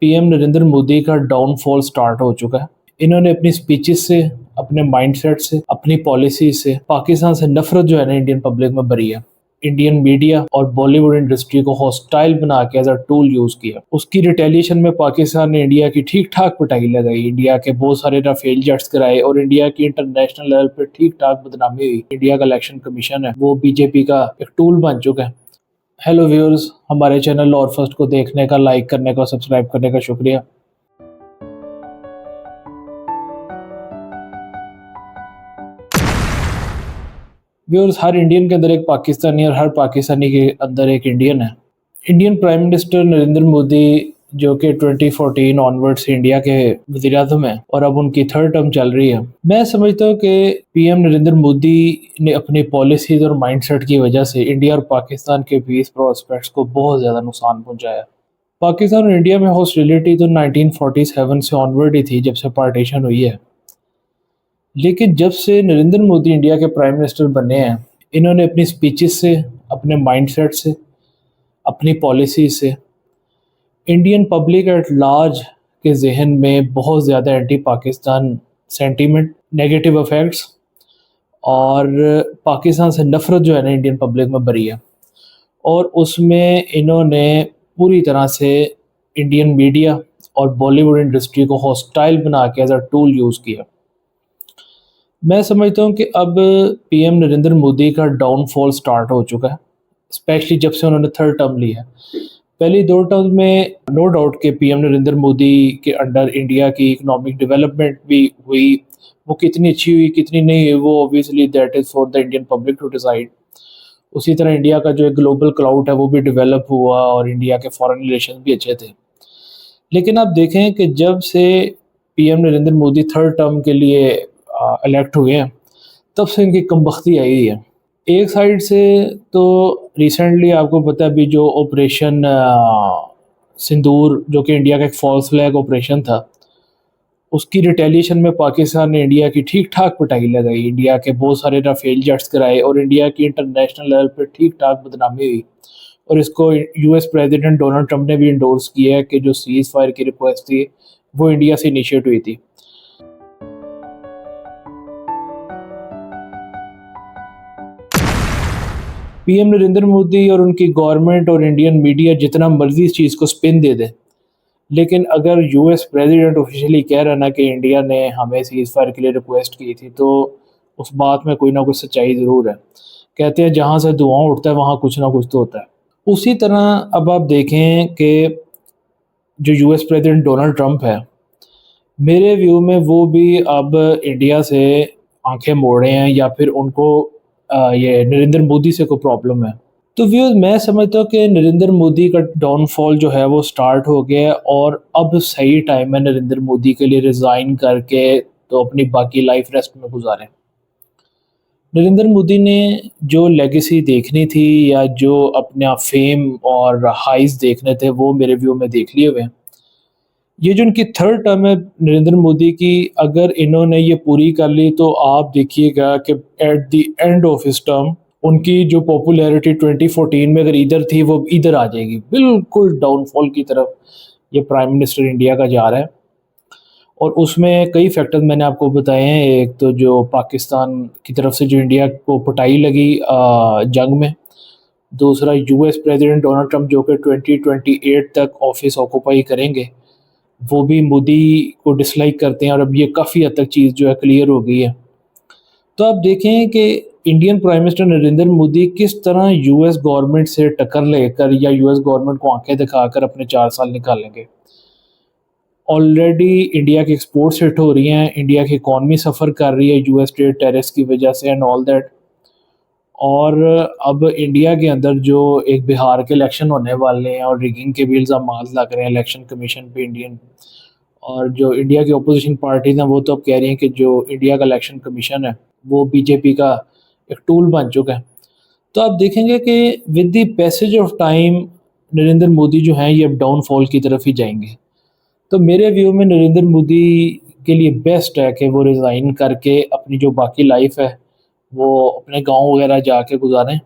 PM Narendra Modi का downfall start हो चुका है। इन्होंने अपनी स्पीचेस से, अपने माइंडसेट से, अपनी पॉलिसी से पाकिस्तान से नफरत जो है ना इंडियन पब्लिक में भरी है। इंडियन मीडिया और बॉलीवुड इंडस्ट्री को हॉस्टाइल बना के एज अ टूल यूज किया। उसकी रिटेलिएशन में पाकिस्तान ने इंडिया की ठीक ठाक पिटाई लगाई, इंडिया के बहुत सारे राफेल जेट्स कराए और इंडिया की इंटरनेशनल लेवल पे ठीक ठाक बदनामी हुई। इंडिया का इलेक्शन कमीशन है वो बीजेपी का एक टूल बन चुका है। हेलो व्यूअर्स, हमारे चैनल और फर्स्ट को देखने का, लाइक करने का, सब्सक्राइब करने का शुक्रिया। व्यूअर्स, हर इंडियन के अंदर एक पाकिस्तानी और हर पाकिस्तानी के अंदर एक इंडियन है। Indian prime minister Narendra Modi जो कि 2014 ऑनवर्ड से इंडिया के वज़ीर आज़म हैं और अब उनकी थर्ड टर्म चल रही है। मैं समझता हूँ कि पीएम नरेंद्र मोदी ने अपनी पॉलिसीज़ और माइंडसेट की वजह से इंडिया और पाकिस्तान के पीस प्रोस्पेक्ट्स को बहुत ज़्यादा नुकसान पहुँचाया। पाकिस्तान और इंडिया में हॉस्टिलिटी तो 1947 से ऑनवर्ड ही थी, जब से पार्टीशन हुई है। लेकिन जब से नरेंद्र मोदी इंडिया के प्राइम मिनिस्टर बने हैं, इन्होंने अपनी स्पीचेस से, अपने माइंडसेट से, अपनी पॉलिसी से इंडियन पब्लिक एट लार्ज के जहन में बहुत ज़्यादा anti Pakistan sentiment, negative effects और पाकिस्तान से नफरत जो है ना इंडियन पब्लिक में भरी है। और उसमें इन्होंने पूरी तरह से इंडियन मीडिया और बॉलीवुड इंडस्ट्री को हॉस्टाइल बना के एज अ टूल यूज़ किया। मैं समझता हूँ कि अब पीएम नरेंद्र मोदी का डाउनफॉल स्टार्ट हो चुका है, स्पेशली जब से उन्होंने थर्ड टर्म ली है। पहली दो टर्म में नो डाउट के पीएम नरेंद्र मोदी के अंडर इंडिया की इकोनॉमिक डेवलपमेंट भी हुई। वो कितनी अच्छी हुई, कितनी नहीं हुई, वो obviously that is for the Indian public to decide. उसी तरह इंडिया का जो एक ग्लोबल क्लाउड है वो भी डेवलप हुआ और इंडिया के फॉरेन रिलेशन भी अच्छे थे। लेकिन आप देखें कि जब से PM Narendra Modi third term के लिए इलेक्ट हुए हैं, तब से इनकी कमबख्ती आई हुई है। एक साइड से तो रिसेंटली आपको पता है अभी जो ऑपरेशन सिंदूर, जो कि इंडिया का एक फॉल्स फ्लैग ऑपरेशन था, उसकी रिटेलिएशन में पाकिस्तान ने इंडिया की ठीक ठाक पिटाई लगाई, इंडिया के बहुत सारे राफेल जेट्स कराए और इंडिया की इंटरनेशनल लेवल पे ठीक ठाक बदनामी हुई। और इसको यूएस प्रेसिडेंट डोनाल्ड ट्रंप ने भी इंडोर्स किया है कि जो सीज़ फायर की रिक्वेस्ट थी वो इंडिया से इनिशिएट हुई थी। पीएम नरेंद्र मोदी और उनकी गवर्नमेंट और इंडियन मीडिया जितना मर्जी इस चीज़ को स्पिन दे दे, लेकिन अगर यूएस प्रेसिडेंट ऑफिशियली कह रहा है ना कि इंडिया ने हमें सीज़ फायर के लिए रिक्वेस्ट की थी, तो उस बात में कोई ना कुछ सच्चाई ज़रूर है। कहते हैं जहाँ से धुआं उठता है वहाँ कुछ ना कुछ तो होता है। उसी तरह अब आप देखें कि जो यूएस प्रेसिडेंट डोनाल्ड ट्रंप है, मेरे व्यू में वो भी अब इंडिया से आंखें मोड़ रहे हैं या फिर उनको ये नरेंद्र मोदी से कोई प्रॉब्लम है। तो व्यूअर्स, मैं समझता हूँ कि नरेंद्र मोदी का डाउनफॉल जो है वो स्टार्ट हो गया है और अब सही टाइम है नरेंद्र मोदी के लिए रिज़ाइन करके तो अपनी बाकी लाइफ रेस्ट में गुजारें। नरेंद्र मोदी ने जो लेगेसी देखनी थी या जो अपना फेम और हाइज देखने थे वो मेरे व्यू में देख लिए हुए हैं। ये जो उनकी थर्ड टर्म है नरेंद्र मोदी की, अगर इन्होंने ये पूरी कर ली तो आप देखिएगा कि at the end of his term उनकी जो पॉपुलैरिटी 2014 में अगर इधर थी वो इधर आ जाएगी, बिल्कुल डाउनफॉल की तरफ ये प्राइम मिनिस्टर इंडिया का जा रहा है। और उसमें कई फैक्टर्स मैंने आपको बताए हैं। एक तो जो पाकिस्तान की तरफ से जो इंडिया को पिटाई लगी जंग में, दूसरा यूएस प्रेसिडेंट डोनाल्ड ट्रंप जो कि 2028 तक ऑफिस ऑक्यूपाई करेंगे, वो भी मोदी को डिसलाइक करते हैं और अब ये काफ़ी हद तक चीज़ जो है क्लियर हो गई है। तो आप देखें कि Indian prime minister Narendra Modi किस तरह यूएस गवर्नमेंट से टक्कर लेकर या यूएस गवर्नमेंट को आंखें दिखाकर अपने 4 साल निकालेंगे। ऑलरेडी इंडिया की एक्सपोर्ट्स हिट हो रही हैं, इंडिया की इकॉनमी सफ़र कर रही है यूएस ट्रेड टैरिफ्स की वजह से एंड ऑल दैट। और अब इंडिया के अंदर जो एक बिहार के इलेक्शन होने वाले हैं और रिगिंग के भी इल्ज़ाम लग रहे हैं इलेक्शन कमीशन पे इंडियन, और जो इंडिया की अपोजिशन पार्टीज़ हैं वो तो अब कह रही हैं कि जो इंडिया का इलेक्शन कमीशन है वो बीजेपी का एक टूल बन चुका है। तो आप देखेंगे कि with the passage of time Narendra Modi जो हैं ये अब डाउनफॉल की तरफ ही जाएंगे। तो मेरे व्यू में नरेंद्र मोदी के लिए बेस्ट है कि वो रिज़ाइन करके अपनी जो बाकी लाइफ है वो अपने गांव वगैरह जाके गुजारें।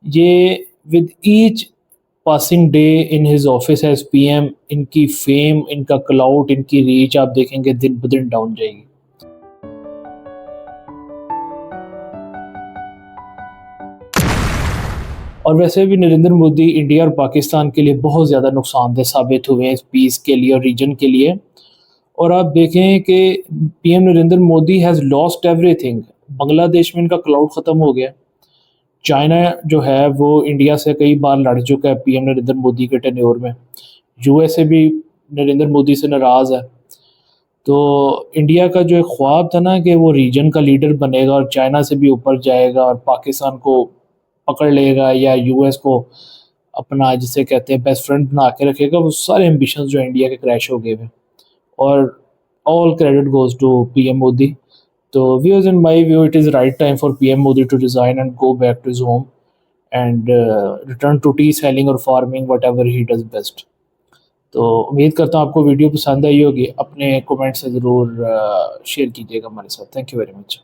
ये with each passing day in his office as PM, इनकी फेम, इनका क्लाउड, इनकी रीच आप देखेंगे दिन ब दिन डाउन जाएगी। और वैसे भी नरेंद्र मोदी इंडिया और पाकिस्तान के लिए बहुत ज़्यादा नुकसानदेह साबित हुए हैं इस पीस के लिए और रीजन के लिए। और आप देखें कि PM Narendra Modi has lost everything. Bangladesh में इनका क्लाउड ख़त्म हो गया। चाइना जो है वो इंडिया से कई बार लड़ चुका है पीएम नरेंद्र मोदी के टेन्योर में। यूएसए भी नरेंद्र मोदी से नाराज़ है। तो इंडिया का जो एक ख्वाब था ना कि वो रीजन का लीडर बनेगा और चाइना से भी ऊपर जाएगा और पाकिस्तान को पकड़ लेगा या यूएस को अपना जिसे कहते हैं बेस्ट फ्रेंड बना के रखेगा, वो सारे एम्बिशंस जो इंडिया के क्रैश हो गए हैं। और all credit goes to PM Modi. तो viewers, in my view it is right time for PM Modi to resign and go back to his home and return to tea selling or farming, whatever he does best. तो उम्मीद करता हूँ आपको video पसंद आई होगी। अपने comment से ज़रूर शेयर कीजिएगा हमारे साथ। Thank you very much.